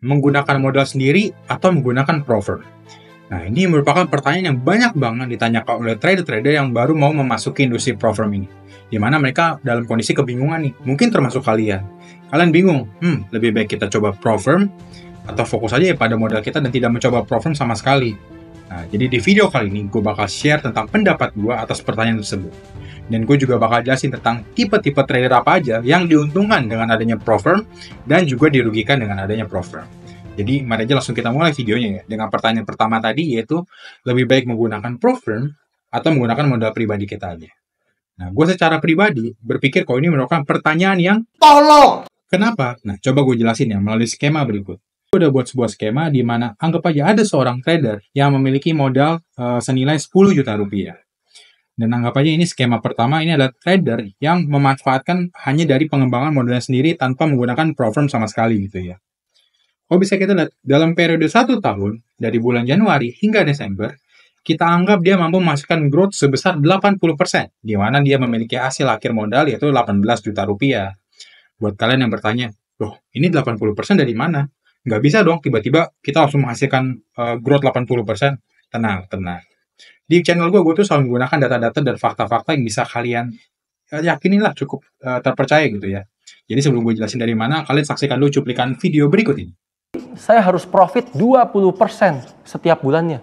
menggunakan modal sendiri atau menggunakan pro firm? Nah, ini merupakan pertanyaan yang banyak banget ditanyakan oleh trader-trader yang baru mau memasuki industri pro firm ini. Di mana mereka dalam kondisi kebingungan nih, mungkin termasuk kalian. Kalian bingung, lebih baik kita coba pro firm atau fokus aja ya pada modal kita dan tidak mencoba pro firm sama sekali. Nah, jadi di video kali ini gue bakal share tentang pendapat gue atas pertanyaan tersebut. Dan gue juga bakal jelasin tentang tipe-tipe trader apa aja yang diuntungkan dengan adanya pro firm dan juga dirugikan dengan adanya pro firm. Jadi mari aja langsung kita mulai videonya ya dengan pertanyaan pertama tadi, yaitu lebih baik menggunakan pro firm atau menggunakan modal pribadi kita aja. Nah, gue secara pribadi berpikir kalau ini merupakan pertanyaan yang tolol. Kenapa? Nah, coba gue jelasin ya melalui skema berikut. Gue udah buat sebuah skema di mana anggap aja ada seorang trader yang memiliki modal senilai 10 juta rupiah. Dan anggap aja ini skema pertama, ini adalah trader yang memanfaatkan hanya dari pengembangan modalnya sendiri tanpa menggunakan pro firm sama sekali gitu ya. Kalau bisa kita lihat, dalam periode 1 tahun, dari bulan Januari hingga Desember, kita anggap dia mampu menghasilkan growth sebesar 80%, di mana dia memiliki hasil akhir modal yaitu 18 juta rupiah. Buat kalian yang bertanya, loh ini 80% dari mana? Nggak bisa dong tiba-tiba kita langsung menghasilkan growth 80%. Tenang. Di channel gue tuh selalu menggunakan data-data dan fakta-fakta yang bisa kalian yakinin lah cukup terpercaya gitu ya. Jadi sebelum gue jelasin dari mana, kalian saksikan dulu cuplikan video berikut ini. Saya harus profit 20% setiap bulannya.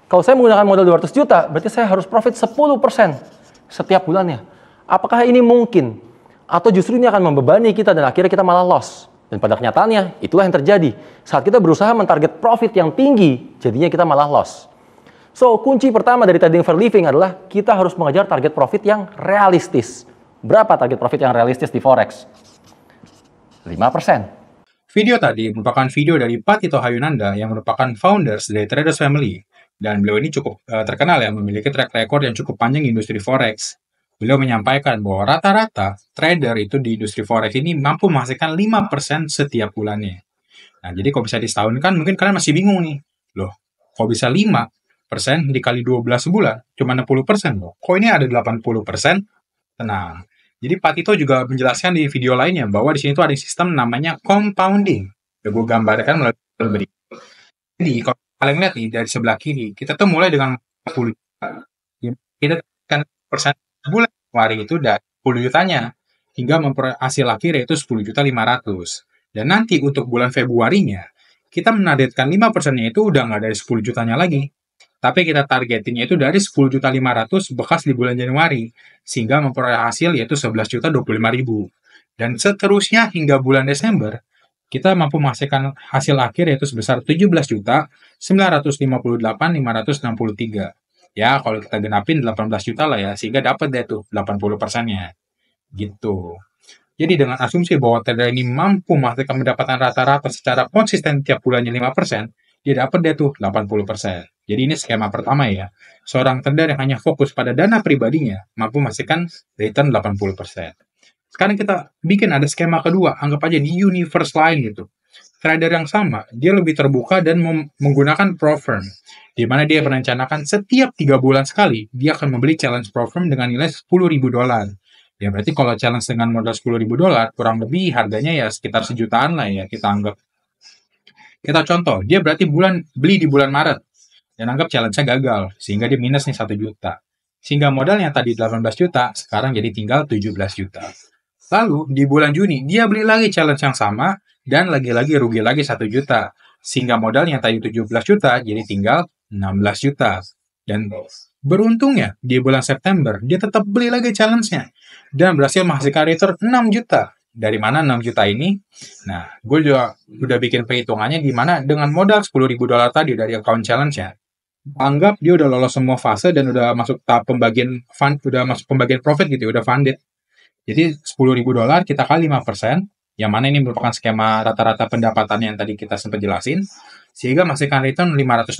Kalau saya menggunakan modal 200 juta, berarti saya harus profit 10% setiap bulannya. Apakah ini mungkin? Atau justru ini akan membebani kita dan akhirnya kita malah loss? Dan pada kenyataannya, itulah yang terjadi. Saat kita berusaha mentarget profit yang tinggi, jadinya kita malah loss. So, kunci pertama dari trading for living adalah kita harus mengejar target profit yang realistis. Berapa target profit yang realistis di Forex? 5%. Video tadi merupakan video dari Pak Tito Hayunanda yang merupakan founders dari Traders Family. Dan beliau ini cukup terkenal ya, memiliki track record yang cukup panjang di industri Forex. Beliau menyampaikan bahwa rata-rata trader itu di industri Forex ini mampu menghasilkan 5% setiap bulannya. Nah, jadi kalau bisa disetahunkan, mungkin kalian masih bingung nih. Loh, kok bisa 5% dikali 12 bulan? Cuma 60% loh. Kok ini ada 80%? Tenang. Jadi Pak Tito juga menjelaskan di video lainnya bahwa di sini tuh ada sistem namanya compounding. Ya, gue gambarkan melalui berikut. Jadi kalau kalian lihat nih dari sebelah kiri, kita tuh mulai dengan 10 juta. Kita kan persen bulan Januari itu dari 10 jutanya hingga memperoleh hasil akhir yaitu 10.500.000. Dan nanti untuk bulan Februarinya, kita menargetkan 5%-nya itu udah nggak dari 10 jutanya lagi. Tapi kita targetinnya itu dari 10.500.000 bekas di bulan Januari, sehingga memperoleh hasil yaitu 11.025.000. Dan seterusnya hingga bulan Desember, kita mampu menghasilkan hasil akhir yaitu sebesar 17.958.563. Ya, kalau kita genapin 18 juta lah ya, sehingga dapat deh tuh 80%-nya. Gitu. Jadi dengan asumsi bahwa trader ini mampu menghasilkan pendapatan rata-rata secara konsisten tiap bulannya 5%, dia dapat deh tuh 80%. Jadi ini skema pertama ya. Seorang trader yang hanya fokus pada dana pribadinya mampu menghasilkan return 80%. Sekarang kita bikin ada skema kedua, anggap aja di universe lain gitu. Trader yang sama, dia lebih terbuka dan menggunakan pro firm, di mana dia merencanakan setiap 3 bulan sekali, dia akan membeli challenge pro firm dengan nilai $10.000. Ya berarti kalau challenge dengan modal $10.000, kurang lebih harganya ya sekitar sejutaan lah ya kita anggap. Kita contoh, dia berarti beli di bulan Maret, dan anggap challenge-nya gagal, sehingga dia minus nih 1 juta. Sehingga modalnya tadi 18 juta, sekarang jadi tinggal 17 juta. Lalu, di bulan Juni, dia beli lagi challenge yang sama, dan lagi-lagi rugi lagi 1 juta. Sehingga modalnya tadi 17 juta, jadi tinggal 16 juta. Dan beruntungnya, di bulan September, dia tetap beli lagi challenge-nya. Dan berhasil menghasilkan return 6 juta. Dari mana 6 juta ini? Nah, gue juga udah bikin perhitungannya di mana dengan modal $10.000 tadi dari account challenge-nya. Anggap dia udah lolos semua fase dan udah masuk tahap pembagian profit gitu, udah funded. Jadi $10.000 kita kali 5%, yang mana ini merupakan skema rata-rata pendapatan yang tadi kita sempat jelasin, sehingga menghasilkan return $500.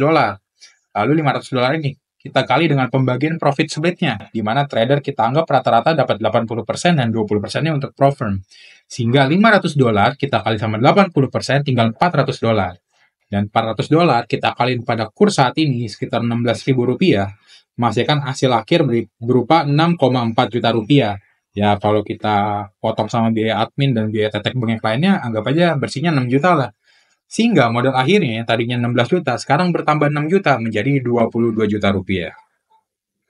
Lalu $500 ini kita kali dengan pembagian profit split-nya, di mana trader kita anggap rata-rata dapat 80% dan 20%-nya untuk pro firm. Sehingga $500 kita kali sama 80% tinggal $400. Dan $400 kita kali pada kurs saat ini sekitar Rp16.000, menghasilkan hasil akhir berupa 6,4 juta rupiah. Ya kalau kita potong sama biaya admin dan biaya tetek bengek lainnya, anggap aja bersihnya 6 juta lah. Sehingga modal akhirnya yang tadinya 16 juta, sekarang bertambah 6 juta menjadi 22 juta rupiah.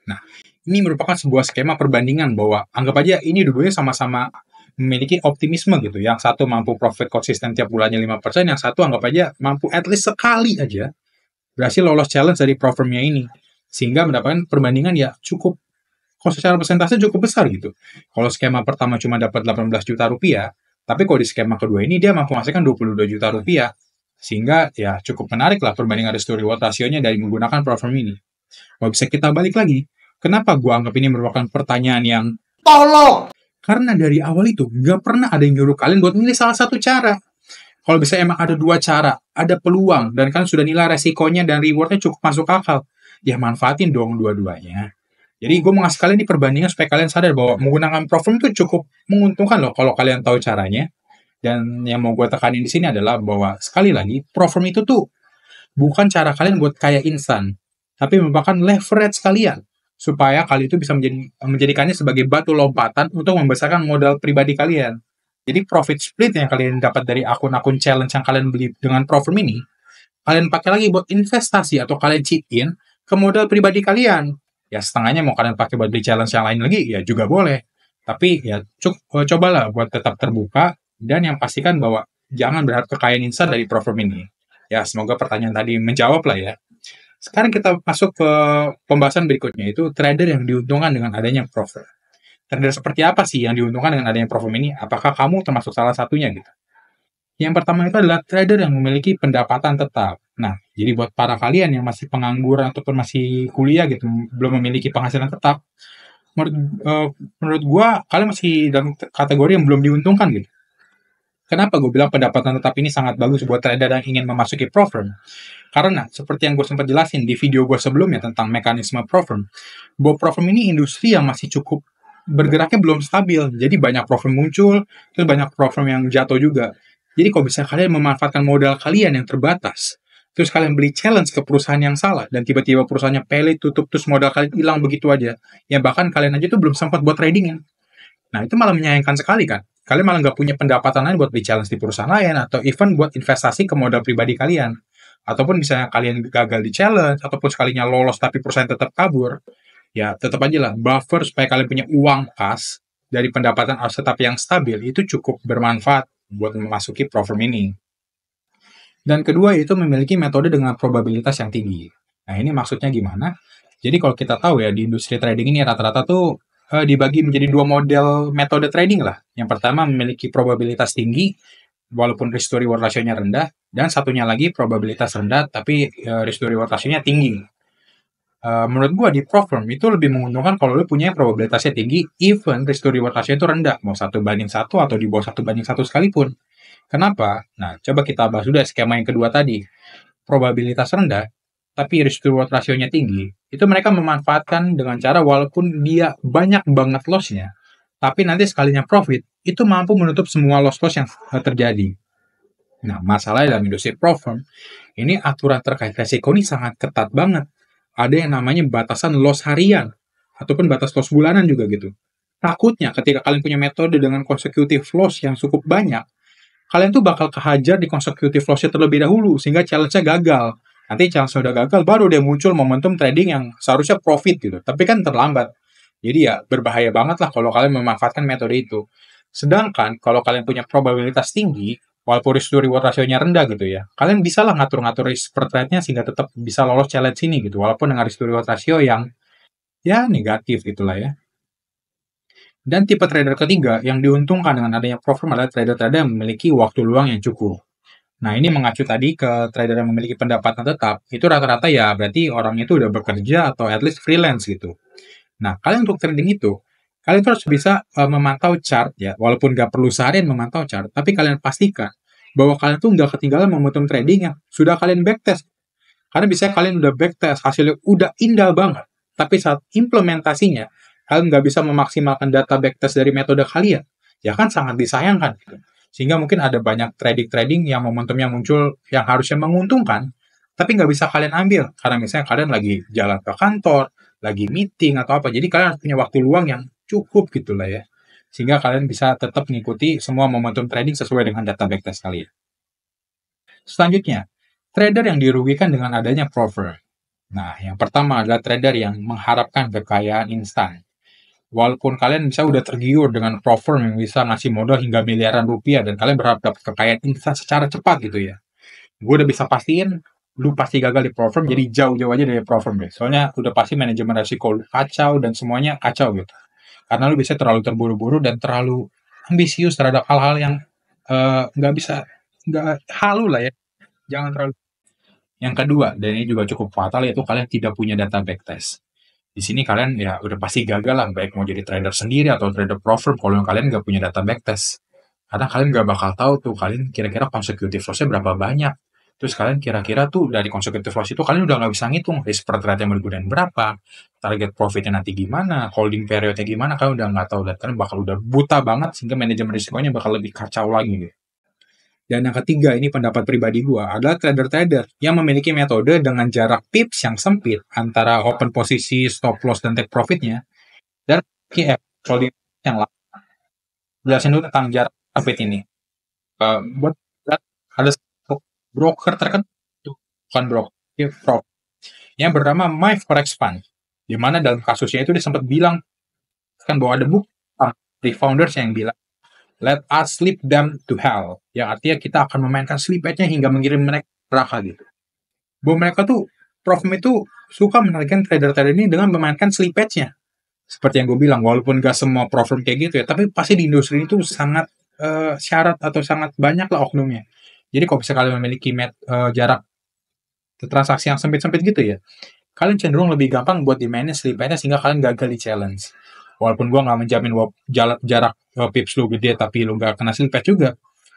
Nah, ini merupakan sebuah skema perbandingan bahwa anggap aja ini dua-duanya sama-sama memiliki optimisme gitu. Yang satu mampu profit konsisten tiap bulannya 5%, yang satu anggap aja mampu at least sekali aja berhasil lolos challenge dari pro-firmnya ini. Sehingga mendapatkan perbandingan ya cukup, kalau secara persentase cukup besar gitu. Kalau skema pertama cuma dapat 18 juta rupiah, tapi kalau di skema kedua ini dia mampu menghasilkan 22 juta rupiah. Sehingga ya cukup menarik lah perbandingan risk to reward rasionya dari menggunakan pro-firm ini. Kalau bisa kita balik lagi, kenapa gue anggap ini merupakan pertanyaan yang tolong? Karena dari awal itu gak pernah ada yang nyuruh kalian buat milih salah satu cara. Kalau bisa emang ada dua cara, ada peluang, dan kalian sudah nilai resikonya dan rewardnya cukup masuk akal, ya manfaatin dong dua-duanya. Jadi gue mau ngasih kalian di perbandingan supaya kalian sadar bahwa menggunakan pro-firm itu cukup menguntungkan loh kalau kalian tahu caranya. Dan yang mau gue tekanin di sini adalah bahwa sekali lagi pro-firm itu tuh bukan cara kalian buat kaya instan, tapi merupakan leverage kalian supaya kalian itu bisa menjadikannya sebagai batu lompatan untuk membesarkan modal pribadi kalian. Jadi profit split yang kalian dapat dari akun-akun challenge yang kalian beli dengan pro-firm ini, kalian pakai lagi buat investasi atau kalian chip in ke modal pribadi kalian. Ya setengahnya mau kalian pakai buat beli challenge yang lain lagi, ya juga boleh. Tapi ya cobalah buat tetap terbuka dan yang pastikan bahwa jangan berharap kekayaan instan dari pro-firm ini. Ya semoga pertanyaan tadi menjawab lah ya. Sekarang kita masuk ke pembahasan berikutnya, itu trader yang diuntungkan dengan adanya pro-firm. Trader seperti apa sih yang diuntungkan dengan adanya pro-firm ini? Apakah kamu termasuk salah satunya gitu? Yang pertama itu adalah trader yang memiliki pendapatan tetap. Nah, jadi buat para kalian yang masih pengangguran ataupun masih kuliah gitu, belum memiliki penghasilan tetap, menurut gua kalian masih dalam kategori yang belum diuntungkan gitu. Kenapa gue bilang pendapatan tetap ini sangat bagus buat trader yang ingin memasuki pro-firm? Karena seperti yang gue sempat jelasin di video gue sebelumnya tentang mekanisme pro-firm, bahwa pro-firm ini industri yang masih cukup bergeraknya belum stabil. Jadi banyak pro-firm muncul, terus banyak pro-firm yang jatuh juga. Jadi kalau bisa kalian memanfaatkan modal kalian yang terbatas, terus kalian beli challenge ke perusahaan yang salah, dan tiba-tiba perusahaannya pelit, tutup, terus modal kalian hilang begitu aja. Ya bahkan kalian aja tuh belum sempat buat tradingnya. Nah itu malah menyayangkan sekali kan. Kalian malah nggak punya pendapatan lain buat beli challenge di perusahaan lain, atau even buat investasi ke modal pribadi kalian. Ataupun misalnya kalian gagal di challenge, ataupun sekalinya lolos tapi perusahaan tetap kabur, ya tetap aja lah, buffer supaya kalian punya uang kas dari pendapatan aset tapi yang stabil, itu cukup bermanfaat buat memasuki pro-firm ini. Dan kedua, itu memiliki metode dengan probabilitas yang tinggi. Nah ini maksudnya gimana? Jadi kalau kita tahu ya, di industri trading ini rata-rata tuh dibagi menjadi dua model metode trading lah. Yang pertama memiliki probabilitas tinggi, walaupun risk to reward rasionya rendah, dan satunya lagi probabilitas rendah, tapi risk to reward rasionya tinggi. Menurut gua di pro-firm itu lebih menguntungkan kalau lu punya probabilitasnya tinggi, even risk to reward ratio itu rendah, mau 1:1 atau di bawah 1:1 sekalipun. Kenapa? Nah, coba kita bahas dulu skema yang kedua tadi. Probabilitas rendah, tapi risk to reward rasionya tinggi, itu mereka memanfaatkan dengan cara walaupun dia banyak banget loss-nya, tapi nanti sekalinya profit, itu mampu menutup semua loss-loss yang terjadi. Nah, masalahnya dalam industri pro-firm, ini aturan terkait resiko ini sangat ketat banget. Ada yang namanya batasan loss harian, ataupun batas loss bulanan juga gitu. Takutnya ketika kalian punya metode dengan consecutive loss yang cukup banyak, kalian tuh bakal kehajar di consecutive loss-nya terlebih dahulu, sehingga challenge-nya gagal. Nanti challenge-nya udah gagal, baru dia muncul momentum trading yang seharusnya profit gitu. Tapi kan terlambat. Jadi ya berbahaya banget lah kalau kalian memanfaatkan metode itu. Sedangkan kalau kalian punya probabilitas tinggi, walaupun risk to reward rasionya rendah gitu ya, kalian bisa lah ngatur-ngatur risk per trade-nya sehingga tetap bisa lolos challenge ini gitu, walaupun dengan risk to reward rasio yang ya negatif gitulah ya. Dan tipe trader ketiga yang diuntungkan dengan adanya pro-firm adalah trader-trader yang memiliki waktu luang yang cukup. Nah ini mengacu tadi ke trader yang memiliki pendapatan tetap, itu rata-rata ya berarti orang itu udah bekerja atau at least freelance gitu. Nah kalian untuk trading itu, kalian tuh harus bisa memantau chart ya, walaupun nggak perlu seharian memantau chart, tapi kalian pastikan bahwa kalian tuh nggak ketinggalan momentum trading yang sudah kalian backtest. Karena biasanya kalian udah backtest, hasilnya udah indah banget, tapi saat implementasinya, kalian nggak bisa memaksimalkan data backtest dari metode kalian, ya kan sangat disayangkan. Gitu. Sehingga mungkin ada banyak trading-trading yang momentumnya muncul yang harusnya menguntungkan, tapi nggak bisa kalian ambil, karena misalnya kalian lagi jalan ke kantor, lagi meeting atau apa, jadi kalian harus punya waktu luang yang cukup gitu lah ya, sehingga kalian bisa tetap mengikuti semua momentum trading sesuai dengan data backtest kalian. Selanjutnya, trader yang dirugikan dengan adanya profit. Nah, yang pertama adalah trader yang mengharapkan kekayaan instan. Walaupun kalian bisa udah tergiur dengan profit yang bisa ngasih modal hingga miliaran rupiah dan kalian berharap dapat kekayaan instan secara cepat gitu ya. Gue udah bisa pastiin lu pasti gagal di profit, jadi jauh-jauh aja dari profit deh. Soalnya udah pasti manajemen resiko lu kacau dan semuanya kacau gitu. Karena lu bisa terlalu terburu-buru dan terlalu ambisius terhadap hal-hal yang nggak bisa, nggak halu lah ya. Jangan terlalu. Yang kedua, dan ini juga cukup fatal, yaitu kalian tidak punya data backtest. Di sini kalian ya udah pasti gagal lah, baik mau jadi trader sendiri atau trader pro firm kalau kalian nggak punya data backtest. Karena kalian nggak bakal tahu tuh kalian kira-kira consecutive loss-nya berapa banyak. Terus kalian kira-kira tuh dari consecutive loss itu kalian udah nggak bisa ngitung risk per trade yang bergudan berapa, target profitnya nanti gimana, holding periodnya gimana, kalian udah nggak tahu dan kalian bakal udah buta banget sehingga manajemen risikonya bakal lebih kacau lagi gitu. Dan yang ketiga, ini pendapat pribadi gue, adalah trader-trader yang memiliki metode dengan jarak pips yang sempit antara open posisi, stop loss, dan take profitnya, dan holding yang lama. Jelasin dulu tentang jarak sempit ini. Buat ada broker terkenal, bukan broker, yang bernama Mike Forex-Pan, di mana dalam kasusnya itu dia sempat bilang kan bahwa ada bukti dari founders yang bilang, let us slip them to hell. Yang artinya kita akan memainkan slip edge-nya hingga mengirim mereka neraka gitu. Bahwa mereka tuh, Profim itu suka menargetkan trader-trader ini dengan memainkan slip edge-nya. Seperti yang gue bilang, walaupun gak semua Profim kayak gitu ya, tapi pasti di industri itu sangat syarat atau sangat banyak lah oknumnya. Jadi kalau bisa kalian memiliki jarak transaksi yang sempit-sempit gitu ya, kalian cenderung lebih gampang buat di-manage slip edge-nya sehingga kalian gagal di challenge. Walaupun gue nggak menjamin jarak pips lu gede tapi lu nggak kena slip edge juga.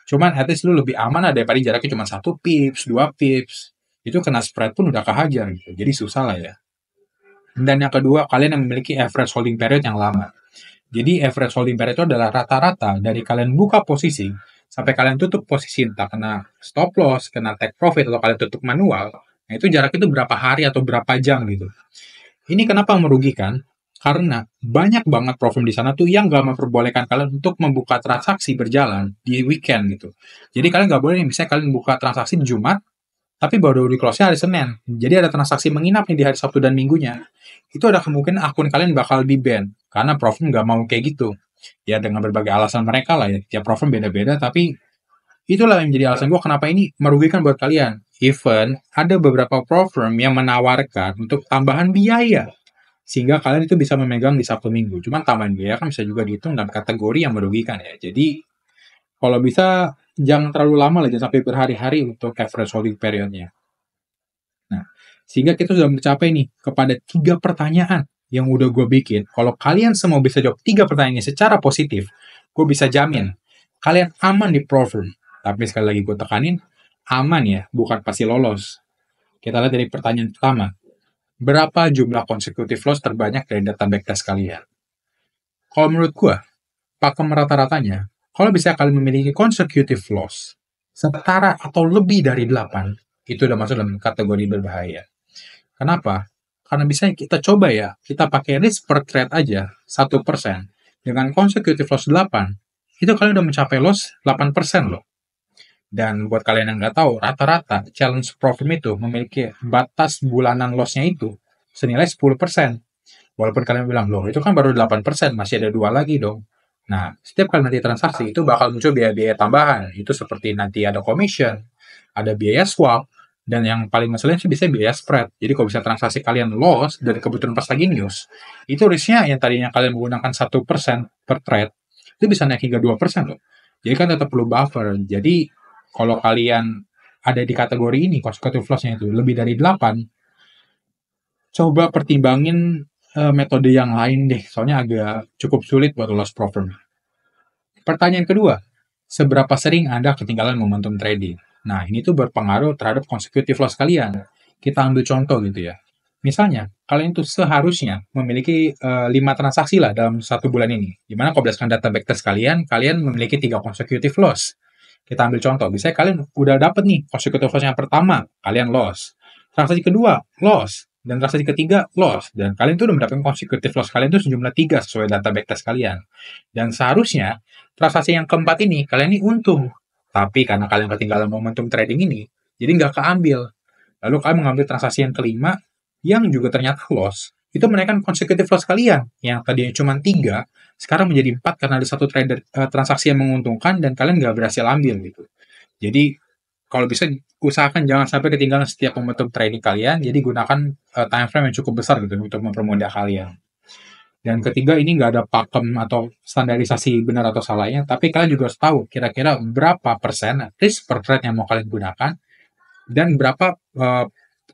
Cuman at least lu lebih aman lah daripada jaraknya cuma 1 pips, 2 pips. Itu kena spread pun udah kehajar gitu. Jadi susah lah ya. Dan yang kedua, kalian yang memiliki average holding period yang lama. Jadi average holding period itu adalah rata-rata dari kalian buka posisi sampai kalian tutup posisi, entah kena stop loss, kena take profit, atau kalian tutup manual. Nah itu jarak itu berapa hari atau berapa jam gitu. Ini kenapa merugikan? Karena banyak banget profim di sana tuh yang nggak memperbolehkan kalian untuk membuka transaksi berjalan di weekend gitu. Jadi kalian nggak boleh nih, misalnya kalian buka transaksi di Jumat, tapi baru di close-nya hari Senin. Jadi ada transaksi menginap nih di hari Sabtu dan Minggunya. Itu ada kemungkinan akun kalian bakal di-ban. Karena profim nggak mau kayak gitu. Ya dengan berbagai alasan mereka lah ya. Tiap profim beda-beda, tapi itulah yang menjadi alasan gue kenapa ini merugikan buat kalian. Even ada beberapa profim yang menawarkan untuk tambahan biaya sehingga kalian itu bisa memegang di Sabtu Minggu. Cuman tambahan biaya kan bisa juga dihitung dalam kategori yang merugikan ya. Jadi kalau bisa jangan terlalu lama lah, jangan sampai berhari-hari untuk average holding periodnya. Nah, sehingga kita sudah mencapai nih kepada 3 pertanyaan yang udah gue bikin. Kalau kalian semua bisa jawab 3 pertanyaan ini secara positif, gue bisa jamin kalian aman di profim. Tapi sekali lagi gue tekanin, aman ya, bukan pasti lolos. Kita lihat dari pertanyaan pertama. Berapa jumlah consecutive loss terbanyak dari data backtest kalian? Kalau menurut gue, pakem rata-ratanya, kalau bisa kalian memiliki consecutive loss setara atau lebih dari 8, itu udah masuk dalam kategori berbahaya. Kenapa? Karena bisa kita coba ya, kita pakai risk per trade aja, 1%. Dengan consecutive loss 8, itu kalian udah mencapai loss 8% loh. Dan buat kalian yang nggak tahu, rata-rata challenge profit itu memiliki batas bulanan loss-nya itu senilai 10%. Walaupun kalian bilang, loh itu kan baru 8%, masih ada 2 lagi dong. Nah, setiap kali nanti transaksi itu bakal muncul biaya-biaya tambahan. Itu seperti nanti ada commission, ada biaya swap, dan yang paling ngeselin sih bisa biaya spread. Jadi kalau bisa transaksi kalian loss, dan kebetulan pas lagi news, itu risknya yang tadinya kalian menggunakan 1% per trade, itu bisa naik hingga 2% loh. Jadi kan tetap perlu buffer. Jadi kalau kalian ada di kategori ini, consecutive loss-nya itu lebih dari 8, coba pertimbangin metode yang lain deh. Soalnya agak cukup sulit buat loss profit. Pertanyaan kedua, seberapa sering Anda ketinggalan momentum trading? Nah, ini tuh berpengaruh terhadap consecutive loss kalian. Kita ambil contoh gitu ya. Misalnya, kalian tuh seharusnya memiliki 5 transaksi lah dalam 1 bulan ini. Dimana kalau berdasarkan data backtest kalian memiliki 3 consecutive loss. Kita ambil contoh, misalnya kalian udah dapet nih consecutive loss yang pertama, kalian loss. Transaksi kedua, loss. Dan transaksi ketiga, loss. Dan kalian tuh udah mendapatkan consecutive loss kalian tuh sejumlah 3 sesuai data backtest kalian. Dan seharusnya, transaksi yang keempat ini, kalian ini untung. Tapi karena kalian ketinggalan momentum trading ini, Jadi nggak keambil. Lalu kalian mengambil transaksi yang kelima, yang juga ternyata loss, itu menaikkan consecutive loss kalian. Yang tadinya cuma 3, sekarang menjadi 4 karena ada satu transaksi yang menguntungkan dan kalian nggak berhasil ambil gitu. Jadi, kalau bisa usahakan jangan sampai ketinggalan setiap momentum trading kalian, jadi gunakan time frame yang cukup besar gitu untuk mempermudah kalian. Dan ketiga, ini nggak ada pakem atau standarisasi benar atau salahnya, tapi kalian juga harus tahu kira-kira berapa persen risk per trade yang mau kalian gunakan, dan berapa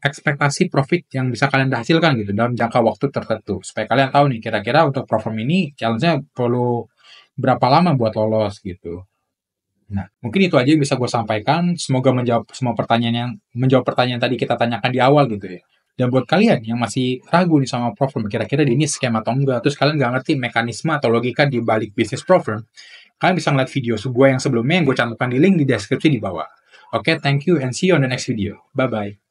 ekspektasi profit yang bisa kalian hasilkan gitu dalam jangka waktu tertentu. Supaya kalian tahu nih, kira-kira untuk perform ini challenge-nya perlu berapa lama buat lolos gitu. Nah, mungkin itu aja yang bisa gue sampaikan. Semoga menjawab semua pertanyaan tadi kita tanyakan di awal gitu ya. Dan buat kalian yang masih ragu nih sama prop firm, kira-kira ini scam atau enggak, terus kalian nggak ngerti mekanisme atau logika di balik bisnis prop firm, kalian bisa ngeliat video gue yang sebelumnya yang gue cantumkan di link di deskripsi di bawah. Oke, thank you and see you on the next video. Bye-bye.